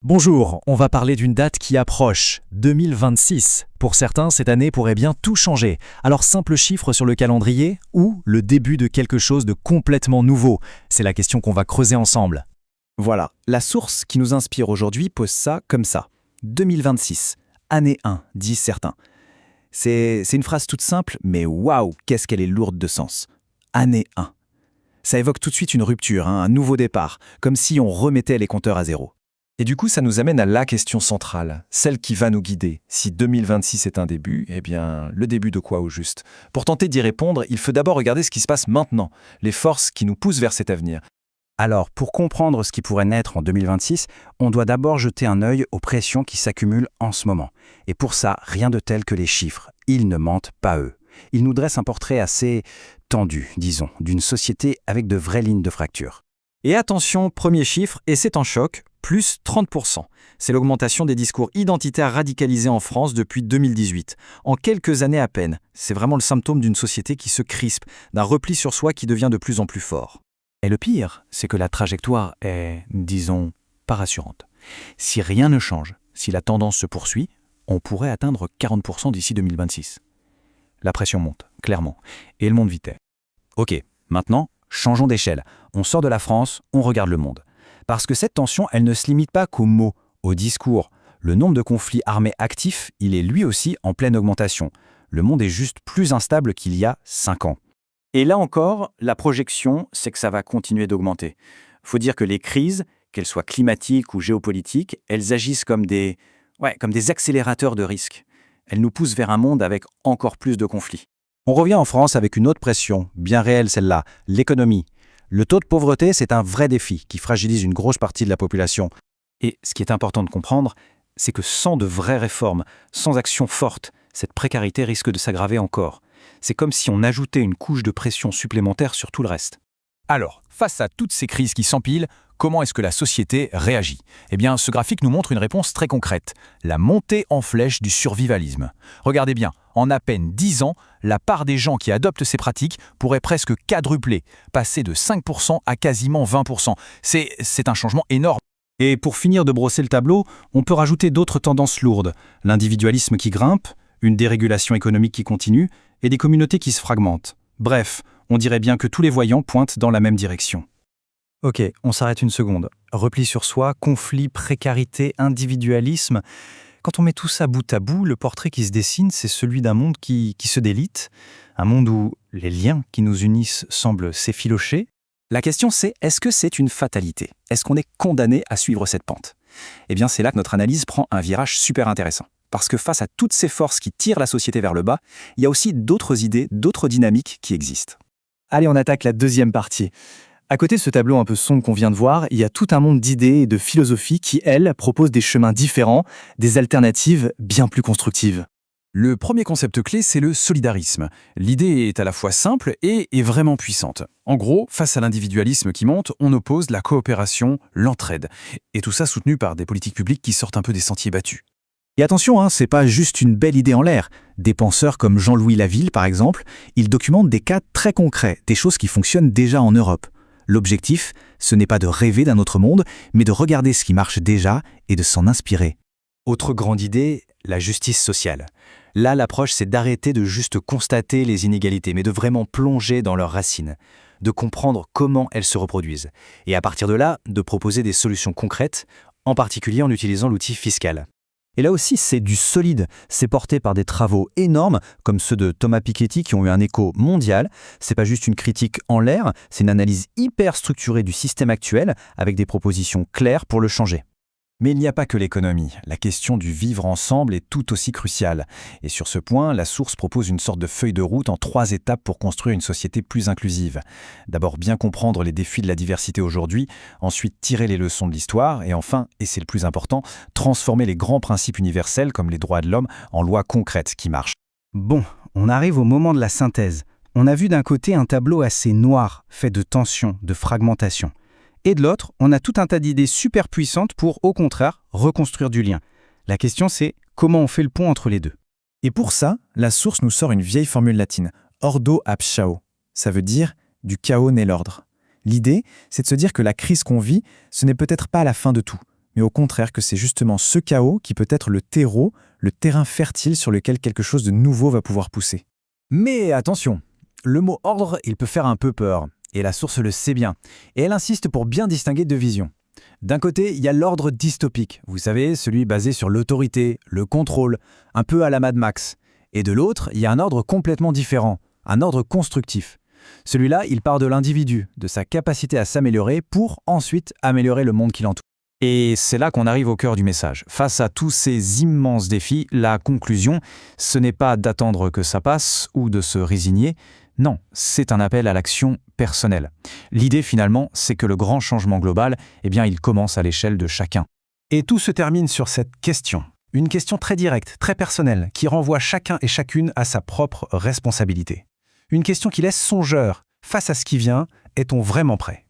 Bonjour, on va parler d'une date qui approche, 2026. Pour certains, cette année pourrait bien tout changer. Alors simple chiffre sur le calendrier ou le début de quelque chose de complètement nouveau? C'est la question qu'on va creuser ensemble. Voilà, la source qui nous inspire aujourd'hui pose ça comme ça. 2026, année 1, disent certains. C'est une phrase toute simple, mais waouh, qu'est-ce qu'elle est lourde de sens. Année 1. Ça évoque tout de suite une rupture, un nouveau départ, comme si on remettait les compteurs à zéro. Et du coup, ça nous amène à la question centrale, celle qui va nous guider. Si 2026 est un début, eh bien, le début de quoi au juste? Pour tenter d'y répondre, il faut d'abord regarder ce qui se passe maintenant, les forces qui nous poussent vers cet avenir. Alors, pour comprendre ce qui pourrait naître en 2026, on doit d'abord jeter un œil aux pressions qui s'accumulent en ce moment. Et pour ça, rien de tel que les chiffres. Ils ne mentent pas eux. Ils nous dressent un portrait assez tendu, disons, d'une société avec de vraies lignes de fracture. Et attention, premier chiffre, et c'est un choc, plus 30%. C'est l'augmentation des discours identitaires radicalisés en France depuis 2018. En quelques années à peine, c'est vraiment le symptôme d'une société qui se crispe, d'un repli sur soi qui devient de plus en plus fort. Et le pire, c'est que la trajectoire est, disons, pas rassurante. Si rien ne change, si la tendance se poursuit, on pourrait atteindre 40% d'ici 2026. La pression monte, clairement, et elle monte vite. Ok, maintenant, changeons d'échelle. On sort de la France, on regarde le monde. Parce que cette tension, elle ne se limite pas qu'aux mots, aux discours. Le nombre de conflits armés actifs, il est lui aussi en pleine augmentation. Le monde est juste plus instable qu'il y a 5 ans. Et là encore, la projection, c'est que ça va continuer d'augmenter. Faut dire que les crises, qu'elles soient climatiques ou géopolitiques, elles agissent comme des accélérateurs de risques. Elles nous poussent vers un monde avec encore plus de conflits. On revient en France avec une autre pression, bien réelle celle-là, l'économie. Le taux de pauvreté, c'est un vrai défi qui fragilise une grosse partie de la population. Et ce qui est important de comprendre, c'est que sans de vraies réformes, sans action forte, cette précarité risque de s'aggraver encore. C'est comme si on ajoutait une couche de pression supplémentaire sur tout le reste. Alors, face à toutes ces crises qui s'empilent, comment est-ce que la société réagit? Eh bien, ce graphique nous montre une réponse très concrète, la montée en flèche du survivalisme. Regardez bien, en à peine 10 ans, la part des gens qui adoptent ces pratiques pourrait presque quadrupler, passer de 5% à quasiment 20%. C'est un changement énorme. Et pour finir de brosser le tableau, on peut rajouter d'autres tendances lourdes. L'individualisme qui grimpe, une dérégulation économique qui continue, et des communautés qui se fragmentent. Bref, on dirait bien que tous les voyants pointent dans la même direction. Ok, on s'arrête une seconde. Repli sur soi, conflit, précarité, individualisme. Quand on met tout ça bout à bout, le portrait qui se dessine, c'est celui d'un monde qui se délite, un monde où les liens qui nous unissent semblent s'effilocher. La question c'est, est-ce que c'est une fatalité? Est-ce qu'on est condamné à suivre cette pente? Eh bien, c'est là que notre analyse prend un virage super intéressant. Parce que face à toutes ces forces qui tirent la société vers le bas, il y a aussi d'autres idées, d'autres dynamiques qui existent. Allez, on attaque la deuxième partie. À côté de ce tableau un peu sombre qu'on vient de voir, il y a tout un monde d'idées et de philosophies qui, elles, proposent des chemins différents, des alternatives bien plus constructives. Le premier concept clé, c'est le solidarisme. L'idée est à la fois simple et est vraiment puissante. En gros, face à l'individualisme qui monte, on oppose la coopération, l'entraide. Et tout ça soutenu par des politiques publiques qui sortent un peu des sentiers battus. Et attention, c'est pas juste une belle idée en l'air. Des penseurs comme Jean-Louis Laville, par exemple, ils documentent des cas très concrets, des choses qui fonctionnent déjà en Europe. L'objectif, ce n'est pas de rêver d'un autre monde, mais de regarder ce qui marche déjà et de s'en inspirer. Autre grande idée, la justice sociale. Là, l'approche, c'est d'arrêter de juste constater les inégalités, mais de vraiment plonger dans leurs racines, de comprendre comment elles se reproduisent. Et à partir de là, de proposer des solutions concrètes, en particulier en utilisant l'outil fiscal. Et là aussi, c'est du solide. C'est porté par des travaux énormes, comme ceux de Thomas Piketty, qui ont eu un écho mondial. C'est pas juste une critique en l'air, c'est une analyse hyper structurée du système actuel, avec des propositions claires pour le changer. Mais il n'y a pas que l'économie. La question du vivre ensemble est tout aussi cruciale. Et sur ce point, la source propose une sorte de feuille de route en 3 étapes pour construire une société plus inclusive. D'abord, bien comprendre les défis de la diversité aujourd'hui, ensuite tirer les leçons de l'histoire, et enfin, et c'est le plus important, transformer les grands principes universels comme les droits de l'homme en lois concrètes qui marchent. Bon, on arrive au moment de la synthèse. On a vu d'un côté un tableau assez noir, fait de tensions, de fragmentation. Et de l'autre, on a tout un tas d'idées super puissantes pour, au contraire, reconstruire du lien. La question c'est, comment on fait le pont entre les deux? Et pour ça, la source nous sort une vieille formule latine, ordo ab chao. Ça veut dire « du chaos naît l'ordre ». L'idée, c'est de se dire que la crise qu'on vit, ce n'est peut-être pas la fin de tout, mais au contraire que c'est justement ce chaos qui peut être le terreau, le terrain fertile sur lequel quelque chose de nouveau va pouvoir pousser. Mais attention, le mot ordre, il peut faire un peu peur, et la source le sait bien, et elle insiste pour bien distinguer deux visions. D'un côté, il y a l'ordre dystopique, vous savez, celui basé sur l'autorité, le contrôle, un peu à la Mad Max. Et de l'autre, il y a un ordre complètement différent, un ordre constructif. Celui-là, il part de l'individu, de sa capacité à s'améliorer pour ensuite améliorer le monde qui l'entoure. Et c'est là qu'on arrive au cœur du message. Face à tous ces immenses défis, la conclusion, ce n'est pas d'attendre que ça passe ou de se résigner. Non, c'est un appel à l'action personnelle. L'idée finalement, c'est que le grand changement global, il commence à l'échelle de chacun. Et tout se termine sur cette question. Une question très directe, très personnelle, qui renvoie chacun et chacune à sa propre responsabilité. Une question qui laisse songeur. Face à ce qui vient, est-on vraiment prêt ?